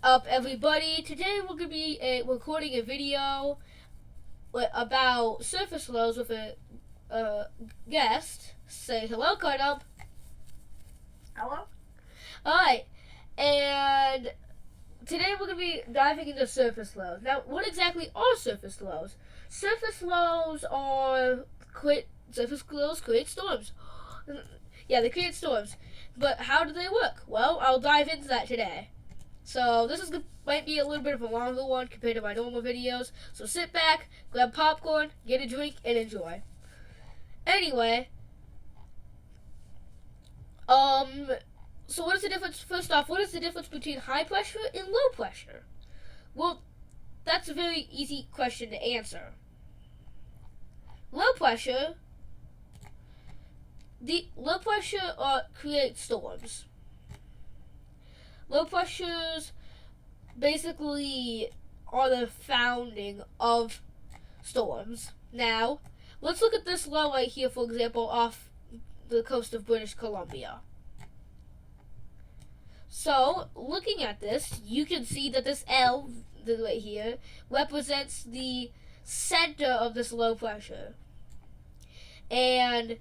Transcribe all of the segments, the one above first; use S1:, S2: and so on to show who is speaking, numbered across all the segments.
S1: up, everybody? Today we're gonna be recording a video about surface lows with a guest. Say hello, Cut Up.
S2: Hello?
S1: Alright, and today we're gonna be diving into surface lows. Now, what exactly are surface lows? Surface lows create storms. Yeah, they create storms. But how do they work? Well, I'll dive into that today. So this might be a little bit of a longer one compared to my normal videos. So sit back, grab popcorn, get a drink, and enjoy. Anyway, so what is the difference? First off, what is the difference between high pressure and low pressure? Well, that's a very easy question to answer. Low pressure creates storms. Low pressures basically are the founding of storms. Now, let's look at this low right here, for example, off the coast of British Columbia. So, looking at this, you can see that this L right here represents the center of this low pressure. And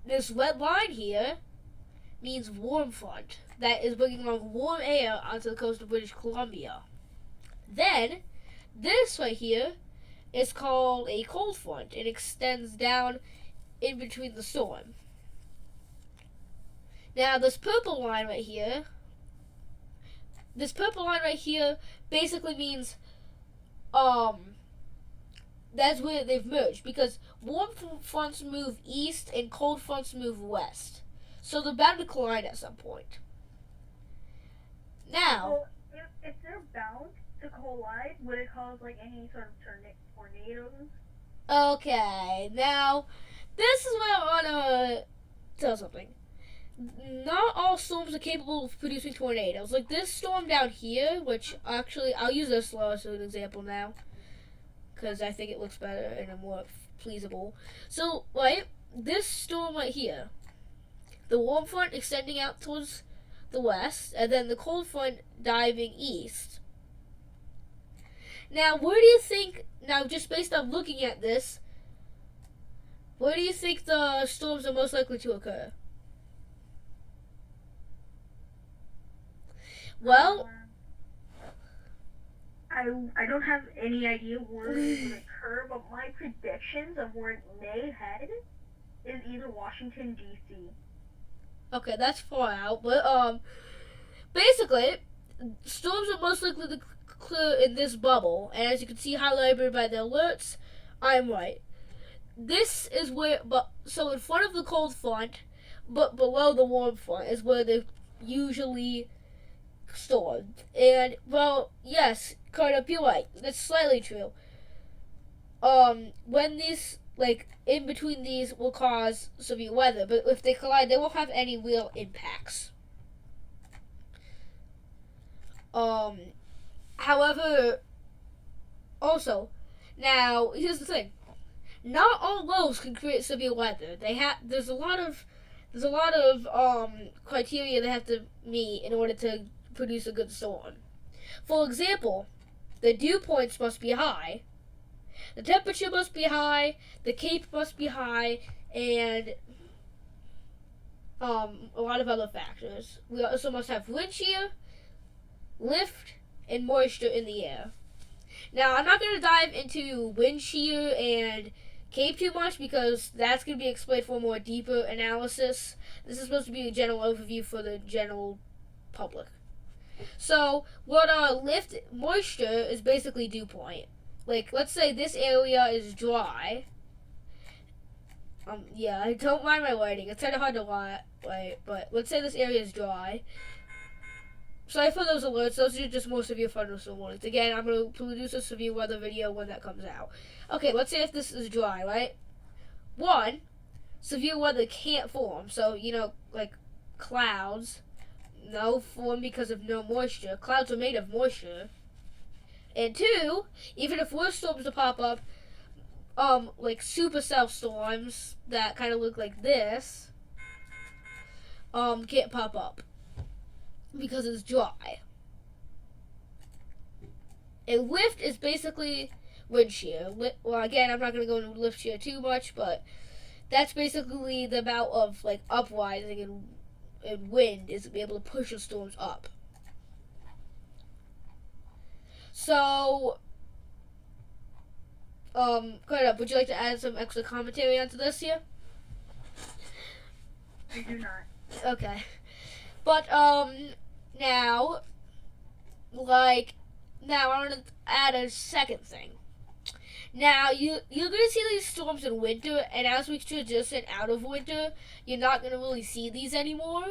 S1: this red line here means warm front that is bringing along warm air onto the coast of British Columbia. Then, this right here is called a cold front. It extends down in between the storm. Now, this purple line right here basically means that's where they've merged, because warm fronts move east and cold fronts move west. So they're bound to collide at some point. Now,
S2: well, if they're bound to collide, would it cause like any sort of tornadoes?
S1: Okay, now this is where I want to tell something. Not all storms are capable of producing tornadoes. Like this storm down here, which actually I'll use this as an example now, because I think it looks better and more pleasable. So, right, this storm right here, the warm front extending out towards the west, and then the cold front diving east. Now, where do you think, just based on looking at this, where do you think the storms are most likely to occur? Well,
S2: I don't have any idea where it would occur, but my predictions of where it may head is either Washington, D.C.
S1: Okay, that's far out, but basically, storms are most likely to clear in this bubble, and as you can see highlighted by the alerts, I'm right. This is where, so in front of the cold front, but below the warm front is where they're usually stored. And, well, yes, Carter, you're right. That's slightly true. When these, in between these will cause severe weather, but if they collide, they won't have any real impacts. However, also, now, here's the thing. Not all lows can create severe weather. There's a lot of criteria they have to meet in order to produce a good storm. For example, the dew points must be high, the temperature must be high, the cape must be high, and a lot of other factors. We also must have wind shear, lift, and moisture in the air. Now, I'm not going to dive into wind shear and cape too much because that's going to be explained for a more deeper analysis. This is supposed to be a general overview for the general public. So, what lift moisture is basically dew point. Like, let's say this area is dry. Yeah, don't mind my writing. It's kind of hard to write, but let's say this area is dry. Sorry for those alerts. Those are just more severe thunderstorm warnings. Again, I'm going to produce a severe weather video when that comes out. Okay, let's say if this is dry, right? One, severe weather can't form. So, like clouds, no form because of no moisture. Clouds are made of moisture. And two, even if worse storms to pop up, like supercell storms that kind of look like this, can't pop up because it's dry. A lift is basically wind shear. Well, again, I'm not going to go into lift shear too much, but that's basically the amount of like uprising and wind is to be able to push the storms up. So, good up. Would you like to add some extra commentary onto this here?
S2: I do not.
S1: Okay. But, now I want to add a second thing. Now, you're going to see these storms in winter, and as we transition out of winter, you're not going to really see these anymore.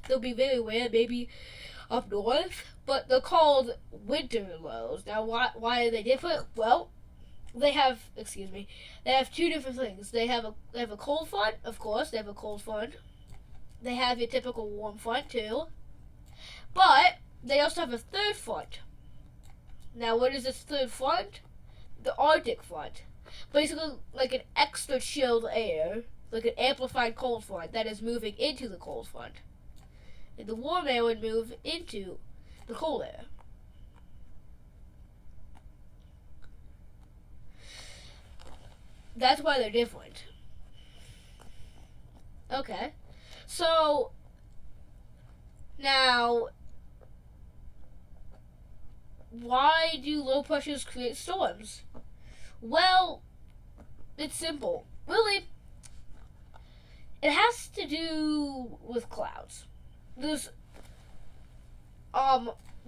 S1: They'll be very rare, maybe up north, but they're called winter lows. Now, why are they different? Well, they have two different things. They have a cold front, of course. They have a cold front. They have your typical warm front too, but they also have a third front. Now, what is this third front? The Arctic front. Basically, like an extra chilled air, like an amplified cold front that is moving into the cold front. And the warm air would move into the cold air. That's why they're different. Okay. So, now, why do low pressures create storms? Well, it's simple. Really, it has to do with clouds. There's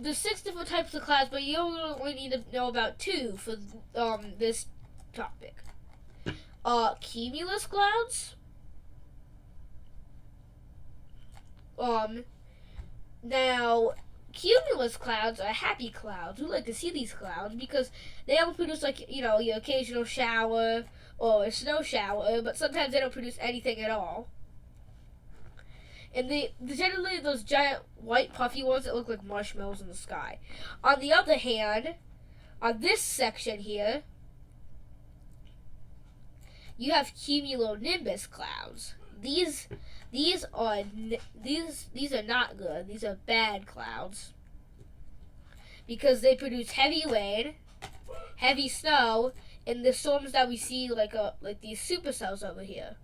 S1: 6 different types of clouds, but you only need to know about 2 for this topic. Cumulus clouds. Now, cumulus clouds are happy clouds. We like to see these clouds because they don't produce, like, your occasional shower or a snow shower, but sometimes they don't produce anything at all. And generally those giant white puffy ones that look like marshmallows in the sky. On the other hand, on this section here, you have cumulonimbus clouds. These are not good. These are bad clouds because they produce heavy rain, heavy snow, and the storms that we see like these supercells over here.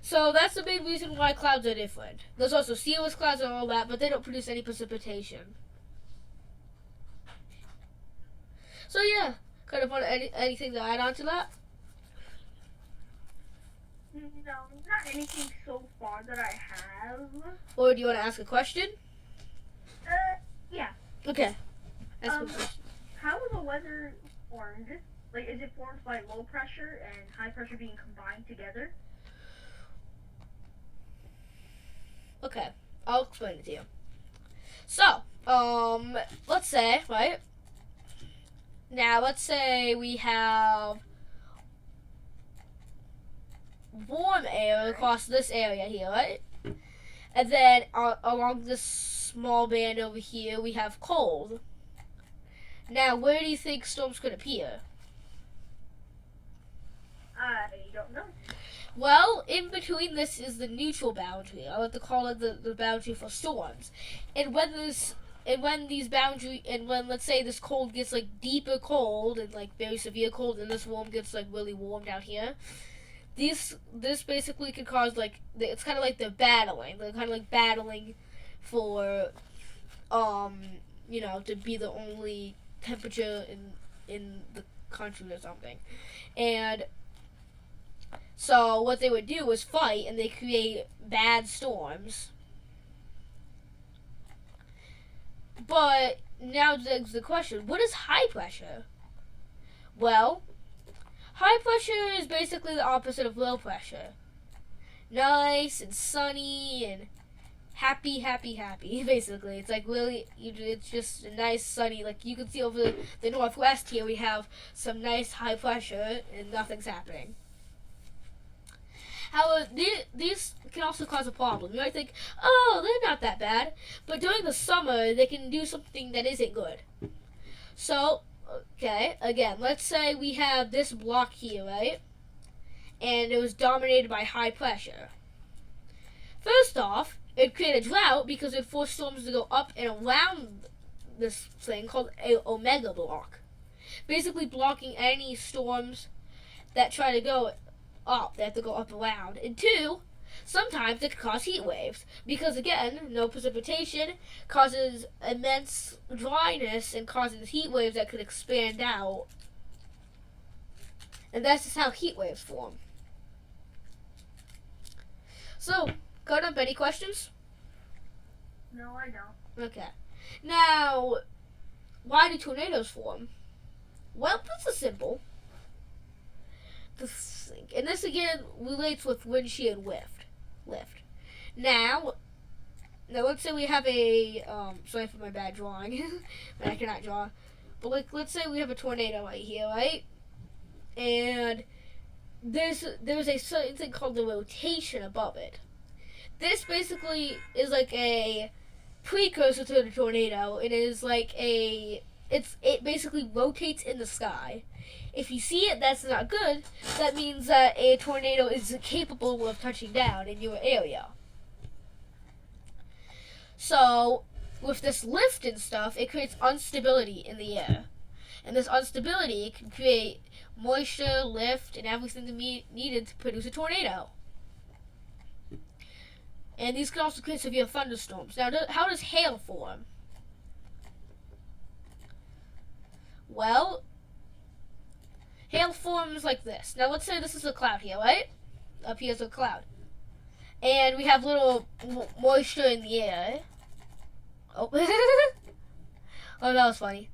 S1: So that's the main reason why clouds are different. There's also cirrus clouds and all that, but they don't produce any precipitation. So yeah, kind of want anything to add on to that?
S2: No, not anything so far that I have.
S1: Or do you want to ask a question?
S2: Yeah.
S1: Okay. Ask a question.
S2: How is the weather formed? Like, is it formed by low pressure and high pressure being combined together?
S1: Okay, I'll explain it to you. So, let's say, right? Now, let's say we have warm air across this area here, right? And then along this small band over here, we have cold. Now, where do you think storms could appear?
S2: I don't know.
S1: Well, in between this is the neutral boundary. I like to call it the boundary for storms. And when let's say this cold gets like deeper cold and like very severe cold, and this warm gets like really warm down here, this basically could cause it's kind of like they're battling. They're kind of like battling for to be the only temperature in the country or something. And so what they would do is fight, and they create bad storms. But now there's the question, what is high pressure? Well, high pressure is basically the opposite of low pressure. Nice and sunny and happy, basically. It's like really, it's just a nice sunny, like you can see over the northwest here we have some nice high pressure and nothing's happening. However, these can also cause a problem. You might think, oh, they're not that bad. But during the summer, they can do something that isn't good. So, okay, again, let's say we have this block here, right? And it was dominated by high pressure. First off, it'd create a drought because it'd force storms to go up and around this thing called a omega block, basically blocking any storms that try to go up. They have to go up around. And two, sometimes it can cause heat waves because, again, no precipitation causes immense dryness and causes heat waves that could expand out. And that's just how heat waves form. So, got up any questions?
S2: No, I don't.
S1: Okay. Now, why do tornadoes form? Well, this is simple. And this again relates with wind shear lift. Now let's say we have a sorry for my bad drawing, but I cannot draw. But let's say we have a tornado right here, right? And there's a certain thing called the rotation above it. This basically is like a precursor to the tornado. It is like it basically rotates in the sky. If you see it, that's not good. That means that a tornado is capable of touching down in your area. So, with this lift and stuff, it creates instability in the air. And this instability can create moisture, lift, and everything needed to produce a tornado. And these can also create severe thunderstorms. Now, how does hail form? Well, hail forms like this. Now, let's say this is a cloud here, right? Up here's a cloud. And we have little moisture in the air. Oh, oh, that was funny.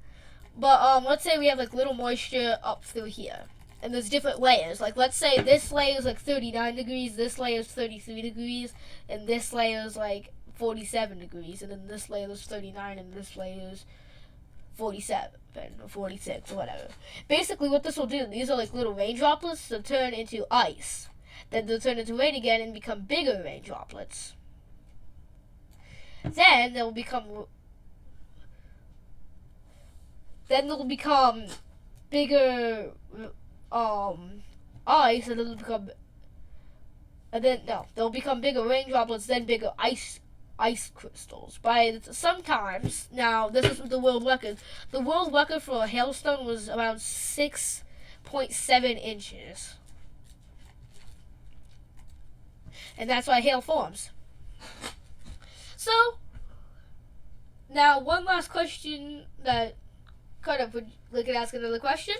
S1: But let's say we have like little moisture up through here. And there's different layers. Like, let's say this layer is like 39 degrees, this layer is 33 degrees, and this layer is like 47 degrees. And then this layer is 39, and this layer is 47 or 46 or whatever. Basically, what this will do, these are like little rain droplets that turn into ice. Then they'll turn into rain again and become bigger rain droplets. Then they'll become bigger ice, and they'll become bigger rain droplets, then bigger ice crystals. Sometimes, now this is the world record. The world record for a hailstone was around 6.7 inches. And that's why hail forms. So, now one last question that kind of would like to ask another question.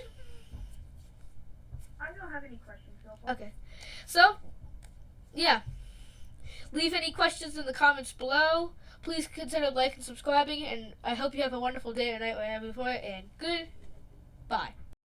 S2: I don't have any questions so far.
S1: Okay. So, yeah. Leave any questions in the comments below. Please consider liking and subscribing, and I hope you have a wonderful day or night wherever you are, and goodbye.